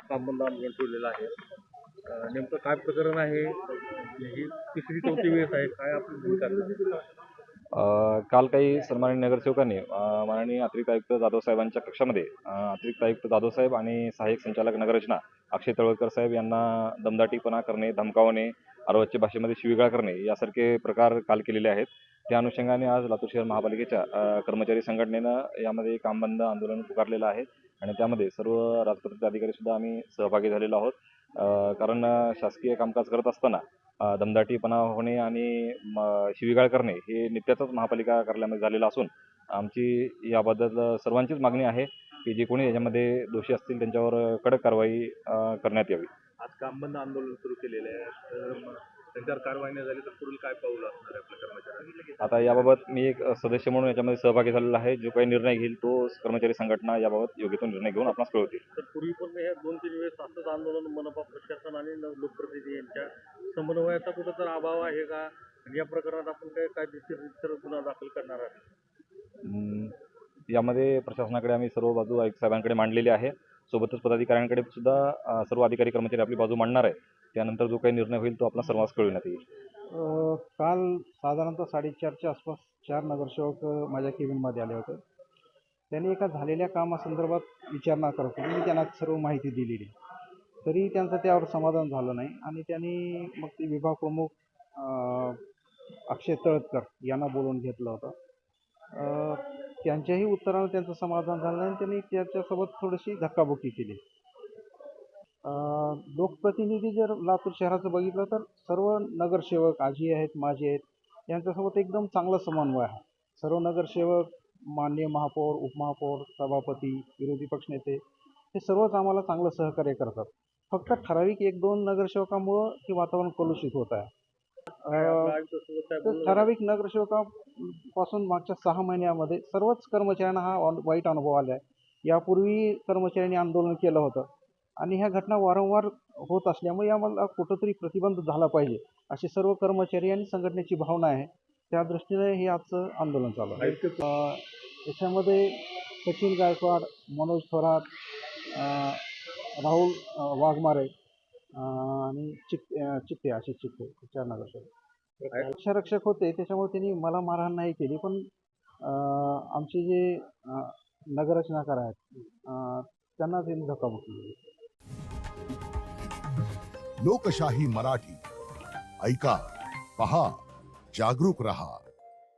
काम बंद आंदोलन ठेवलेलं आहे. नेमकं काय प्रकरण आहे? ही तिसरी चौथी वेळेस आहे, काय आपली भूमिका आहे? काल काही सन्माननीय नगरसेवकांनी माननीय अतिरिक्त आयुक्त जाधव साहेबांच्या कक्षामध्ये अतिरिक्त आयुक्त जाधव साहेब आणि सहाय्यक संचालक नगररचना अक्षय तळवलकर साहेब यांना दमदाटीपणा करणे, धमकावणे, अर्वाच्य भाषेमध्ये शिवीगाळ करणे यासारखे प्रकार काल केलेले आहेत. त्या अनुषंगाने आज लातूर शहर महापालिकेच्या कर्मचारी संघटनेनं यामध्ये काम बंद आंदोलन पुकारलेलं आहे आणि त्यामध्ये सर्व राजपत्रित अधिकारी सुद्धा आम्ही सहभागी झालेलो आहोत. कारण शासकीय कामकाज करत असताना दमदाटीपणा होणे आणि शिवीगाळ करणे हे नित्याचंच महापालिका कार्यालयामध्ये झालेलं असून आमची याबद्दल सर्वांचीच मागणी आहे की जे कोणी याच्यामध्ये दोषी असतील त्यांच्यावर कडक कारवाई करण्यात यावी. आज काम बंद आंदोलन सुरू केलेलं आहे, तर त्यांच्यावर कारवाई नाही झाली तर पुढील काय पाऊल असणार आहे आपल्या कर्मचाऱ्यांनी? आता याबाबत मी एक सदस्य म्हणून याच्यामध्ये सहभागी झालेला आहे. जो काही निर्णय घेईल तो कर्मचारी संघटना याबाबत योग्य तो निर्णय घेऊन आपणास कळवतील. तर पूर्वी पण हे 2-3 वेळेस असंच आंदोलन मनपा प्रशासन आणि लोकप्रतिनिधी यांच्या समन्वयाचा कुठंतरी अभाव आहे का? आणि या प्रकरणात आपण काय कायदेशीर गुन्हा दाखल करणार आहे? यामध्ये प्रशासनाकडे आम्ही सर्व बाजू आयुक्त साहेबांकडे मांडलेली आहे. सोबतच पदाधिकाऱ्यांकडे सुद्धा सर्व अधिकारी कर्मचारी आपली बाजू मांडणार आहे. त्यानंतर जो काही निर्णय होईल तो आपला सर्वांस कळविण्यात येईल. काल साधारणतः 4:30च्या आसपास 4 नगरसेवक माझ्या केबिनमध्ये आले होते. त्यांनी एका झालेल्या कामासंदर्भात विचारणा करत होते. मी त्यांना सर्व माहिती दिलेली. तरी त्यांचं त्यावर समाधान झालं नाही आणि त्यांनी मग ते विभाग प्रमुख अक्षय तळवलकर यांना बोलवून घेतलं होतं. त्यांच्याही उत्तरानं त्यांचं समाधान झालं नाही आणि त्यांनी त्याच्यासोबत थोडीशी धक्काबुक्की केली. लोकप्रतिनिधी जर लातूर शहराचं बघितलं तर सर्व नगरसेवक आजी आहेत, माजी आहेत, यांच्यासोबत एकदम चांगला समन्वय आहे. सर्व नगरसेवक, माननीय महापौर, उपमहापौर, सभापती, विरोधी पक्षनेते हे सर्वच आम्हाला चांगलं सहकार्य करतात. फक्त ठराविक 1-2 नगरसेवकामुळं हे वातावरण कलुषित होत आहे. ठराविक नगरसेवकापासून मागच्या 6 महिन्यामध्ये सर्वच कर्मचाऱ्यांना हा वाईट अनुभव आला आहे. यापूर्वी कर्मचाऱ्यांनी आंदोलन केलं होतं आणि ह्या घटना वारंवार होत असल्यामुळे याला कुठंतरी प्रतिबंध झाला पाहिजे अशी सर्व कर्मचारी आणि संघटनेची भावना आहे. त्या दृष्टीने हे आजचं आंदोलन चालू आहे. याच्यामध्ये सचिन गायकवाड, मनोज थोरात, राहुल वाघमारे आणि चित्ते असे 4 नगरसेवक रक्षक होते. त्याच्यामुळे त्यांनी मला मारहाण नाही केली, पण आमचे जे नगररचनाकार आहेत त्यांना त्यांनी धक्काबुक्की केली. लोकशाही मराठी ऐका, पहा, जागरूक रहा.